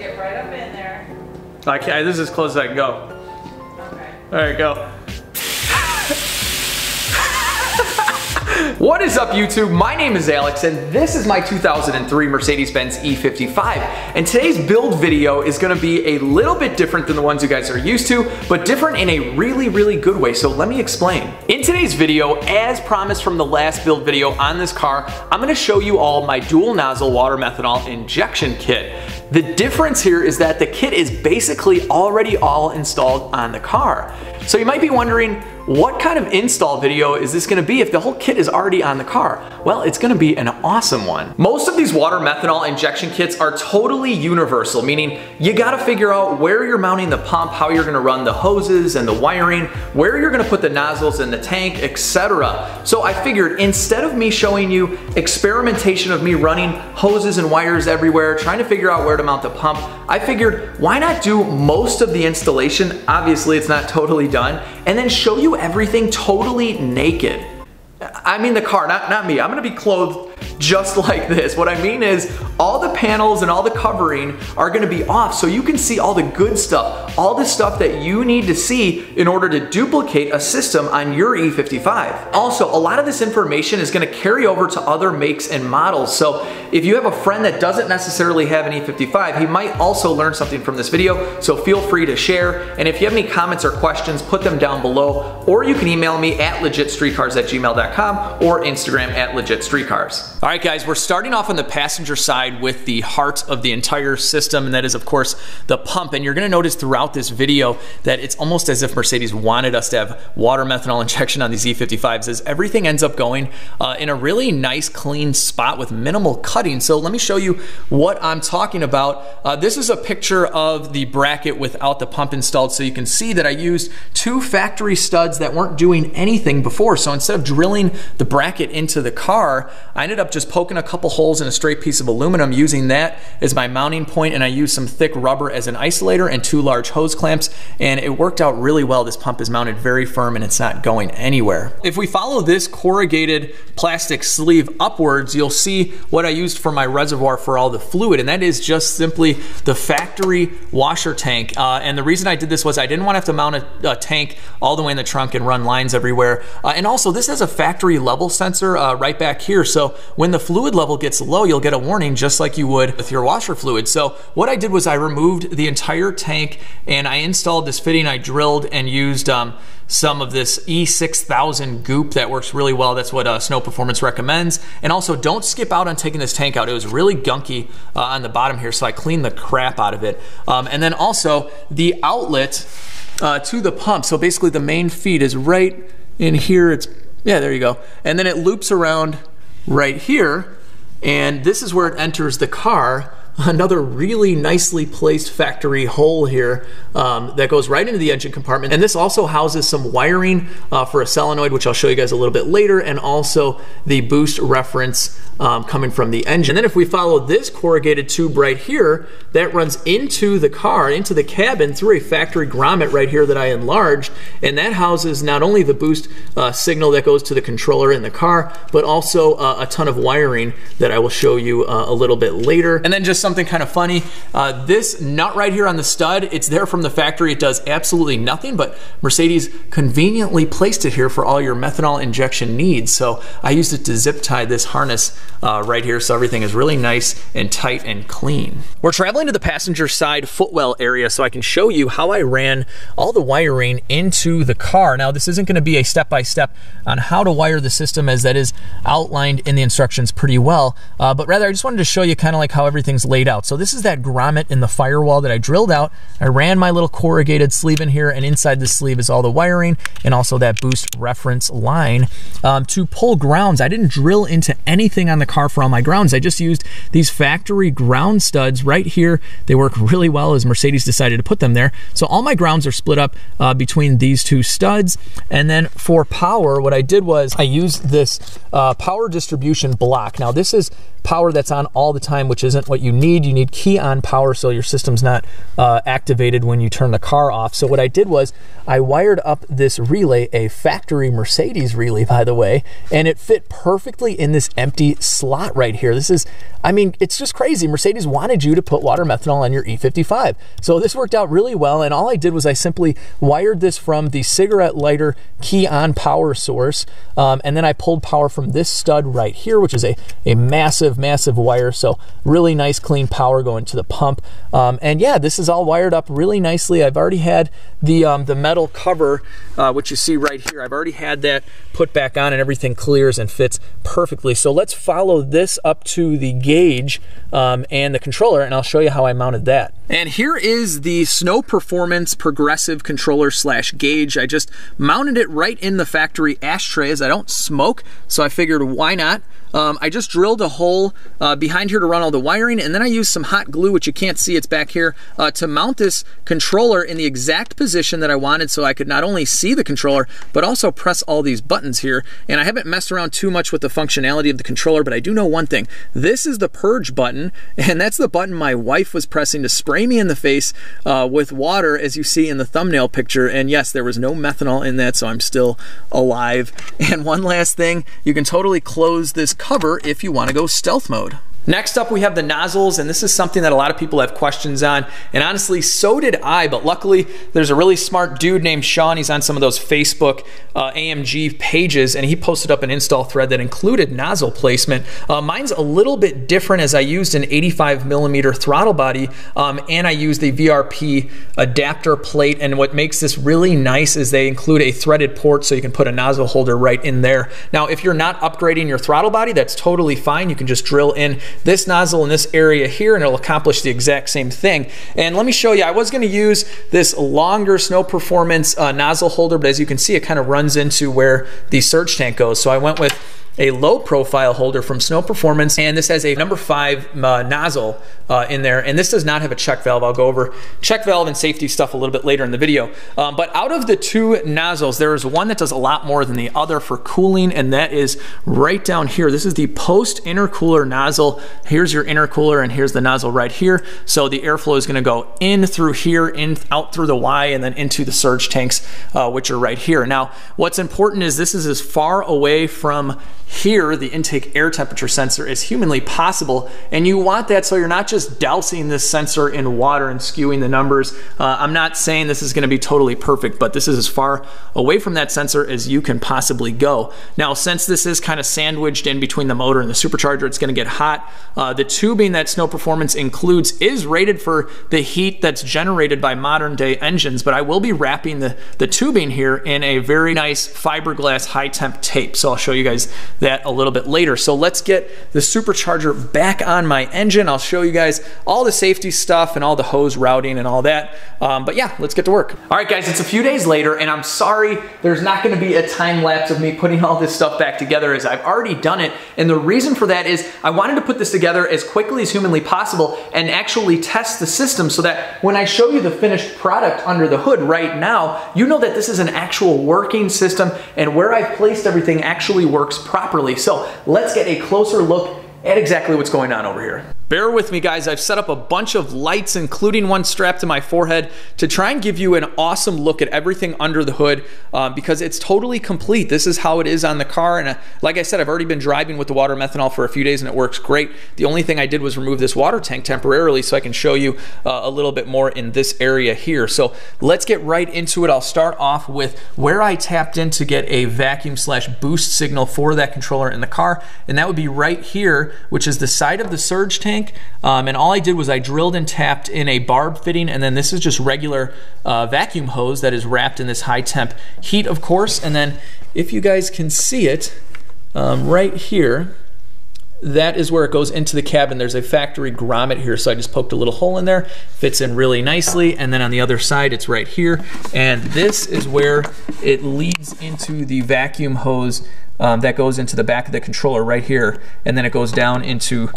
Get right up in there. This is as close as I can go. Okay. All right, go. What is up, YouTube? My name is Alex, and this is my 2003 Mercedes-Benz E55. And today's build video is gonna be a little bit different than the ones you guys are used to, but different in a really, really good way, so let me explain. In today's video, as promised from the last build video on this car, I'm gonna show you all my dual nozzle water methanol injection kit. The difference here is that the kit is basically already all installed on the car. So you might be wondering, what kind of install video is this gonna be if the whole kit is already on the car? Well, it's gonna be an awesome one. Most of these water methanol injection kits are totally universal, meaning you gotta figure out where you're mounting the pump, how you're gonna run the hoses and the wiring, where you're gonna put the nozzles in the tank, etc. So I figured instead of me showing you experimentation of me running hoses and wires everywhere, trying to figure out where to mount the pump, I figured why not do most of the installation, obviously it's not totally done, and then show you everything totally naked. I mean the car, not me. I'm gonna be clothed just like this. What I mean is all the panels and all the covering are gonna be off so you can see all the good stuff, all the stuff that you need to see in order to duplicate a system on your E55. Also, a lot of this information is gonna carry over to other makes and models. So if you have a friend that doesn't necessarily have an E55, he might also learn something from this video, so feel free to share. And if you have any comments or questions, put them down below, or you can email me at legitstreetcars@gmail.com or Instagram at legitstreetcars. All right, guys, we're starting off on the passenger side with the heart of the entire system, and that is, of course, the pump. And you're gonna notice throughout this video that it's almost as if Mercedes wanted us to have water methanol injection on these E55s, as everything ends up going in a really nice, clean spot with minimal cutting. So let me show you what I'm talking about. This is a picture of the bracket without the pump installed, so you can see that I used two factory studs that weren't doing anything before. So instead of drilling the bracket into the car, I ended up just poking a couple holes in a straight piece of aluminum, using that as my mounting point, and I used some thick rubber as an isolator and two large hose clamps, and it worked out really well. This pump is mounted very firm and it's not going anywhere. If we follow this corrugated plastic sleeve upwards, you'll see what I used for my reservoir for all the fluid, and that is just simply the factory washer tank. And the reason I did this was I didn't want to have to mount a tank all the way in the trunk and run lines everywhere. And also this has a factory level sensor right back here, so when the fluid level gets low, you'll get a warning just like you would with your washer fluid. So what I did was I removed the entire tank and I installed this fitting. I drilled and used some of this E6000 goop that works really well. That's what Snow Performance recommends. And also, don't skip out on taking this tank out. It was really gunky on the bottom here, so I cleaned the crap out of it. And then also the outlet to the pump. So basically the main feed is right in here. Yeah, there you go. And then it loops around right here, and this is where it enters the car. Another really nicely placed factory hole here that goes right into the engine compartment. And this also houses some wiring for a solenoid, which I'll show you guys a little bit later, and also the boost reference coming from the engine. And then if we follow this corrugated tube right here, that runs into the car, into the cabin through a factory grommet right here that I enlarged, and that houses not only the boost signal that goes to the controller in the car, but also a ton of wiring that I will show you a little bit later. And then just something kind of funny, this nut right here on the stud, it's there from the factory. It does absolutely nothing, but Mercedes conveniently placed it here for all your methanol injection needs. So I used it to zip tie this harness right here, so everything is really nice and tight and clean. We're traveling to the passenger side footwell area so I can show you how I ran all the wiring into the car. Now, this isn't going to be a step-by-step on how to wire the system, as that is outlined in the instructions pretty well, but rather I just wanted to show you kind of like how everything's laid out. So this is that grommet in the firewall that I drilled out. I ran my little corrugated sleeve in here, and inside the sleeve is all the wiring and also that boost reference line. To pull grounds, I didn't drill into anything on the car for all my grounds. I just used these factory ground studs right here. They work really well, as Mercedes decided to put them there. So all my grounds are split up between these two studs. And then for power, what I did was I used this power distribution block. Now this is power that's on all the time, which isn't what you need. You need key on power so your system's not activated when you turn the car off. So what I did was I wired up this relay, a factory Mercedes relay, by the way, and it fit perfectly in this empty slot right here. This is, I mean, it's just crazy. Mercedes wanted you to put water methanol on your E55. So this worked out really well, and all I did was I simply wired this from the cigarette lighter key on power source, and then I pulled power from this stud right here, which is a massive, massive wire. So really nice, clean power going to the pump. And yeah, this is all wired up really nicely. I've already had the metal cover, which you see right here. I've already had that put back on, and everything clears and fits perfectly. So let's follow this up to the gauge and the controller, and I'll show you how I mounted that. And here is the Snow Performance Progressive Controller / gauge. I just mounted it right in the factory ashtray, as I don't smoke, so I figured why not. I just drilled a hole behind here to run all the wiring, and then I used some hot glue, which you can't see, it's back here, to mount this controller in the exact position that I wanted, so I could not only see the controller, but also press all these buttons here. And I haven't messed around too much with the functionality of the controller, but I do know one thing. This is the purge button, and that's the button my wife was pressing to spray me in the face with water, as you see in the thumbnail picture. And yes, there was no methanol in that, so I'm still alive. And one last thing, you can totally close this cover if you want to go stealth mode. Next up, we have the nozzles, and this is something that a lot of people have questions on, and honestly, so did I, but luckily, there's a really smart dude named Sean. He's on some of those Facebook AMG pages, and he posted up an install thread that included nozzle placement. Mine's a little bit different, as I used an 85mm throttle body, and I used the VRP adapter plate, and what makes this really nice is they include a threaded port, so you can put a nozzle holder right in there. Now, if you're not upgrading your throttle body, that's totally fine. You can just drill in this nozzle in this area here, and it'll accomplish the exact same thing. And let me show you, I was going to use this longer Snow Performance nozzle holder, but as you can see, it kind of runs into where the surge tank goes. So I went with a low profile holder from Snow Performance, and this has a number 5 nozzle in there, and this does not have a check valve. I'll go over check valve and safety stuff a little bit later in the video. But out of the 2 nozzles, there is one that does a lot more than the other for cooling, and that is right down here. This is the post intercooler nozzle. Here's your intercooler, and here's the nozzle right here. So the airflow is going to go in through here, in out through the Y, and then into the surge tanks, which are right here. Now, what's important is this is as far away from here, the intake air temperature sensor, as humanly possible, and you want that so you're not just dousing this sensor in water and skewing the numbers. I'm not saying this is going to be totally perfect, but this is as far away from that sensor as you can possibly go. Now, since this is kind of sandwiched in between the motor and the supercharger, it's going to get hot. The tubing that Snow Performance includes is rated for the heat that's generated by modern day engines, but I will be wrapping the tubing here in a very nice fiberglass high temp tape, so I'll show you guys that a little bit later. So let's get the supercharger back on my engine. I'll show you guys all the safety stuff and all the hose routing and all that. But yeah, let's get to work. All right, guys, it's a few days later, and I'm sorry there's not going to be a time lapse of me putting all this stuff back together, as I've already done it. And the reason for that is I wanted to put this together as quickly as humanly possible and actually test the system so that when I show you the finished product under the hood right now, you know that this is an actual working system and where I've placed everything actually works properly. So let's get a closer look at exactly what's going on over here. Bear with me, guys. I've set up a bunch of lights, including one strapped to my forehead, to try and give you an awesome look at everything under the hood, because it's totally complete. This is how it is on the car, and like I said, I've already been driving with the water methanol for a few days, and it works great. The only thing I did was remove this water tank temporarily so I can show you a little bit more in this area here. So let's get right into it. I'll start off with where I tapped in to get a vacuum / boost signal for that controller in the car, and that would be right here, which is the side of the surge tank. And all I did was I drilled and tapped in a barb fitting, and then this is just regular vacuum hose that is wrapped in this high temp heat, of course. And then if you guys can see it right here, that is where it goes into the cabin. There's a factory grommet here, so I just poked a little hole in there, fits in really nicely. And then on the other side, it's right here, and this is where it leads into the vacuum hose that goes into the back of the controller right here, and then it goes down into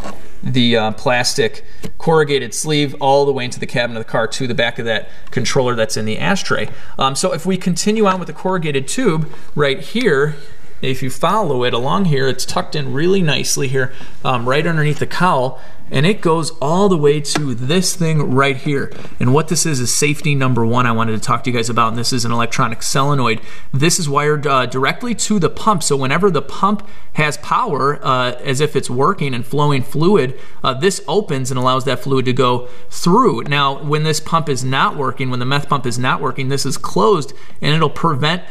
the plastic corrugated sleeve all the way into the cabin of the car to the back of that controller that's in the ashtray. So if we continue on with the corrugated tube right here, if you follow it along here, it's tucked in really nicely here, right underneath the cowl. and it goes all the way to this thing right here. And what this is safety number one I wanted to talk to you guys about, and this is an electronic solenoid. This is wired directly to the pump, so whenever the pump has power, as if it's working and flowing fluid, this opens and allows that fluid to go through. Now, when this pump is not working, when the meth pump is not working, this is closed, and it'll prevent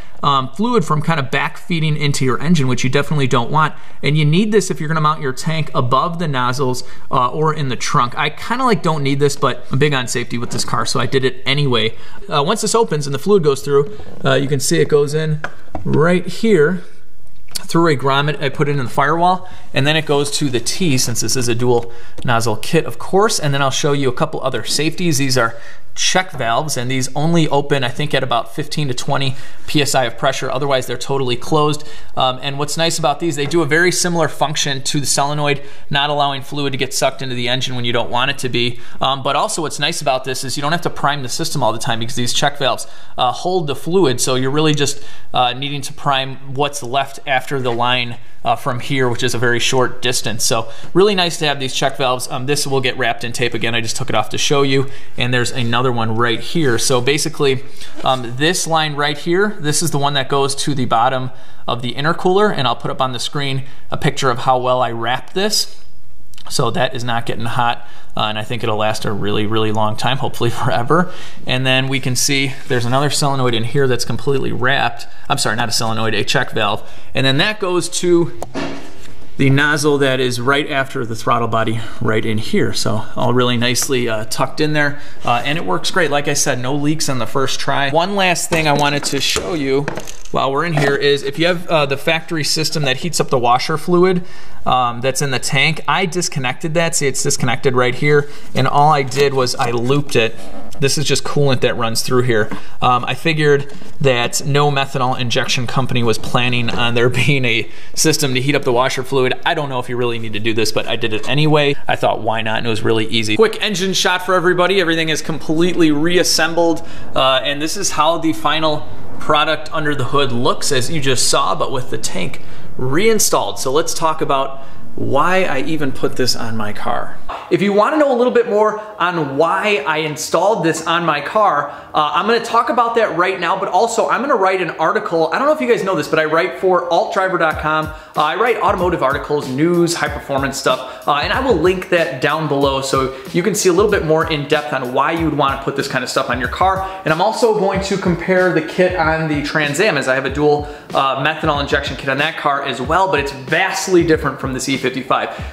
fluid from kind of back feeding into your engine, which you definitely don't want. And you need this if you're gonna mount your tank above the nozzles or in the trunk. I kind of don't need this, but I'm big on safety with this car, so I did it anyway. Once this opens and the fluid goes through, you can see it goes in right here through a grommet I put in the firewall, and then it goes to the T, since this is a dual nozzle kit, of course. And then I'll show you a couple other safeties. These are check valves, and these only open, I think, at about 15 to 20 PSI of pressure. Otherwise, they're totally closed. And what's nice about these, they do a very similar function to the solenoid, not allowing fluid to get sucked into the engine when you don't want it to be. But also what's nice about this is you don't have to prime the system all the time, because these check valves hold the fluid. So you're really just needing to prime what's left after the line from here, which is a very short distance. So really nice to have these check valves. This will get wrapped in tape again. I just took it off to show you. And there's another one right here. So basically, this line right here, this is the one that goes to the bottom of the intercooler, and I'll put up on the screen a picture of how well I wrapped this. So that is not getting hot, and I think it'll last a really, really long time, hopefully forever. And then we can see there's another solenoid in here that's completely wrapped. I'm sorry, not a solenoid, a check valve. And then that goes to the nozzle that is right after the throttle body right in here. So all really nicely tucked in there, and it works great. Like I said, no leaks on the first try. One last thing I wanted to show you while we're in here is if you have the factory system that heats up the washer fluid that's in the tank, I disconnected that. See, it's disconnected right here, and all I did was I looped it. This is just coolant that runs through here. I figured that no methanol injection company was planning on there being a system to heat up the washer fluid. I don't know if you really need to do this, but I did it anyway. I thought, why not? And it was really easy. Quick engine shot for everybody. Everything is completely reassembled, and this is how the final product under the hood looks, as you just saw, but with the tank reinstalled. So let's talk about why I even put this on my car. If you want to know a little bit more on why I installed this on my car, I'm going to talk about that right now, but also I'm going to write an article. I don't know if you guys know this, but I write for altdriver.com. I write automotive articles, news, high performance stuff, and I will link that down below so you can see a little bit more in depth on why you would want to put this kind of stuff on your car. And I'm also going to compare the kit on the Trans Am, as I have a dual methanol injection kit on that car as well, but it's vastly different from this E55.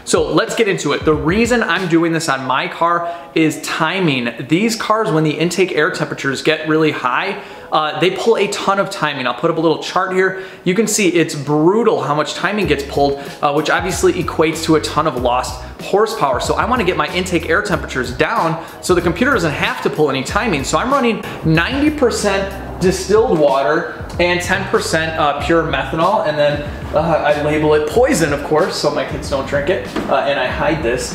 So let's get into it. The reason I'm doing this on my car is timing. These cars, when the intake air temperatures get really high, they pull a ton of timing. I'll put up a little chart here. You can see it's brutal how much timing gets pulled, which obviously equates to a ton of lost horsepower. So I want to get my intake air temperatures down so the computer doesn't have to pull any timing. So I'm running 90% distilled water and 10% pure methanol, and then I label it poison, of course, so my kids don't drink it, and I hide this.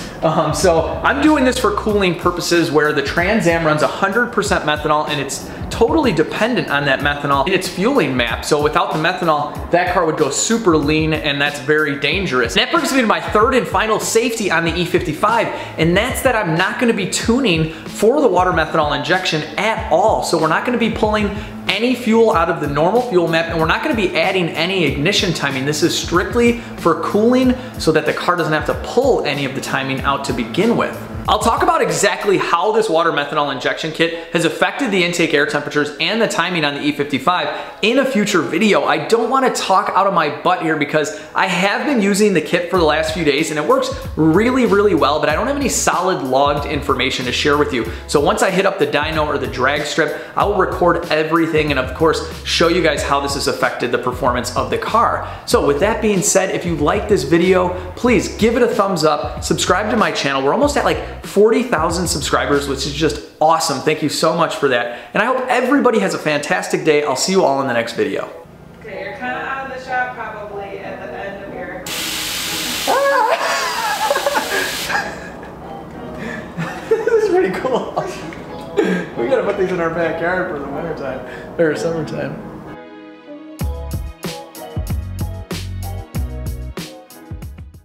So I'm doing this for cooling purposes, where the Trans Am runs 100% methanol, and it's totally dependent on that methanol in its fueling map. So without the methanol, that car would go super lean, and that's very dangerous. And that brings me to my third and final safety on the E55, and that's that I'm not going to be tuning for the water methanol injection at all. So we're not going to be pulling any fuel out of the normal fuel map, and we're not going to be adding any ignition timing. This is strictly for cooling so that the car doesn't have to pull any of the timing out to begin with. I'll talk about exactly how this water methanol injection kit has affected the intake air temperatures and the timing on the E55 in a future video. I don't want to talk out of my butt here because I have been using the kit for the last few days and it works really, really well, but I don't have any solid logged information to share with you. So once I hit up the dyno or the drag strip, I will record everything and of course show you guys how this has affected the performance of the car. So with that being said, if you like this video, please give it a thumbs up, subscribe to my channel. We're almost at like 40,000 subscribers, which is just awesome. Thank you so much for that. And I hope everybody has a fantastic day. I'll see you all in the next video. Okay, you're kind of out of the shot probably at the end of your... This is pretty cool. We gotta put these in our backyard for the winter time, or summertime.